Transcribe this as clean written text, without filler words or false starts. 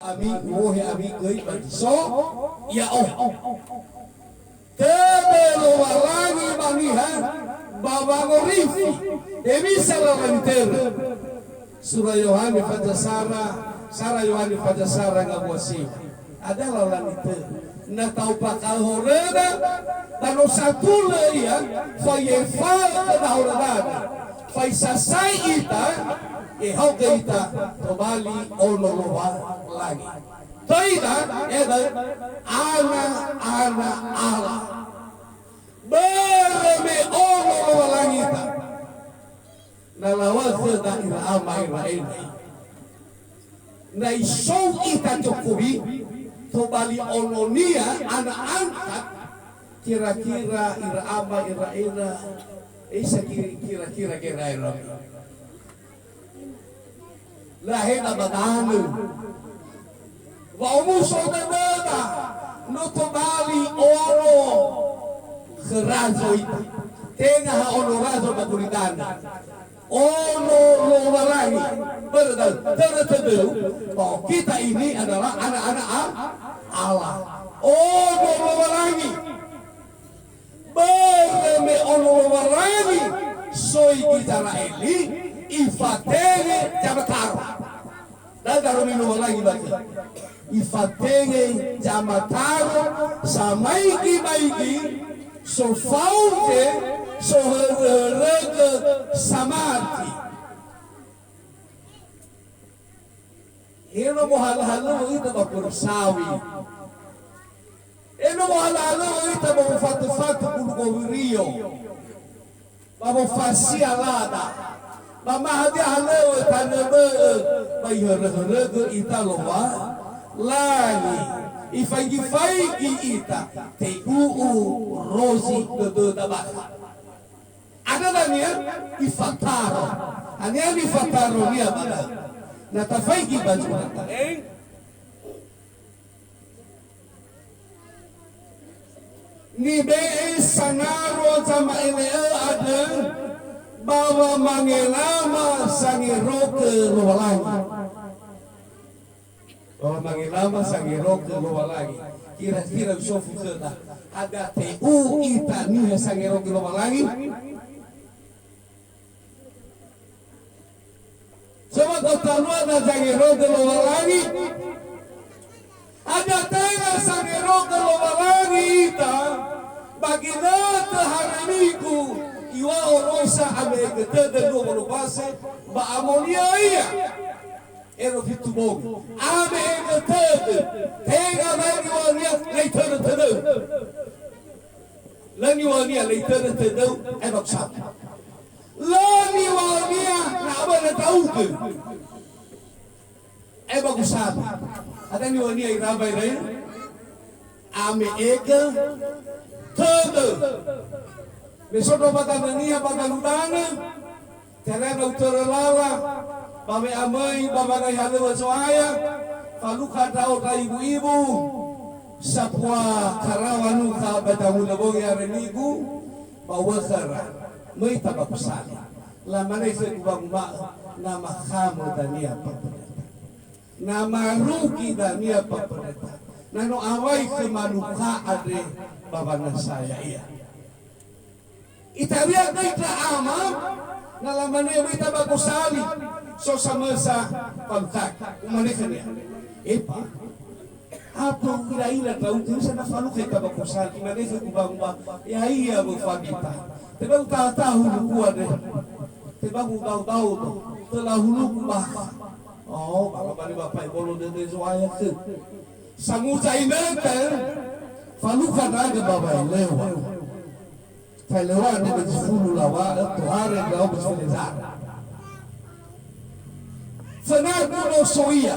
Abi wohe abi geuy so ya tebelo walangi bangihan babango rifi demi salaranter surah Yohanes Fajasara Sarah Yohanes Fajasara ngabuasi adalah lan itu na tau pakal horena tano satu ya fayefa na horena faisasai ita ihau kita kembali ololowa lagi. Tidak ada anak-anak Allah berme ololowa lagi ta. Nalawat daira amai raini. Na isou ita cukupi kembali olonia anak angkat kira-kira ira ama ira isa kira-kira lahir abadanu wa umuso na nada no tobali oro kherazo ita tenga ha ono razo bakuridana ono lo walangi berdal tertedeu bahwa kita ini adalah anak-anak Allah ono lo walangi berme ono lo walangi soi kita eli ifatenge jamataro dagaro mino lagi bagi ifatenge jamataro samaiki baiki so faute so rege samati eno mo hal-halo ito bakursawi eno mo hal-halo ito fatu-fatu kulukowirio babo fasialada Mama hadiah halo tanebe bayar-bayar ita loa lagi ifai-ifai ita teu rosi kedo tabak ada dania ifataro ania ifataro dia bada na tafai ki baju kata ni be sanaro sama ele ada bawa mangelama sangiroke luwalangi bawa mangelama sangiroke luwalangi kira-kira sofu kita ada teu ita nih sangiroke luwalangi coba tahu ada sangiroke luwalangi ada tengah sangiroke luwalangi ita bagina teharaniku iwa orosa ameke tede no monopase ba amonia ia ero fitubog ameke tede tega lagi wania leitere tede lagi wania leitere tede ebak sap lagi wania na abana tauke ebak sap ada ni wania irabai rai ameke tede besok batanania bataludana terena uterelala bame amai babangai hale wasoaya paluka tau ta ibu-ibu sapwa karawanu ka batamu nabong yarenigu bawakara mai tabapusani lamane se kubang ma nama kamu dania papereta nama ruki dania papereta nano awai ke manuka ade babana saya iya Italia kita ama nalamane kita bagusali so sama sa kontak umanikan ya epa apa kira-kira tahu sa nafalu kita bagusali manesa kubang ba ya iya bu fagita tebang tahu kuwa de tebang tahu telah hulu bah oh kalau bani bapak bolo de zoaya ke sangucai nete falukan ada babai lewat Kailawan dia bersifulu lawa Tuhan yang kau berselesai. Senar kuno soia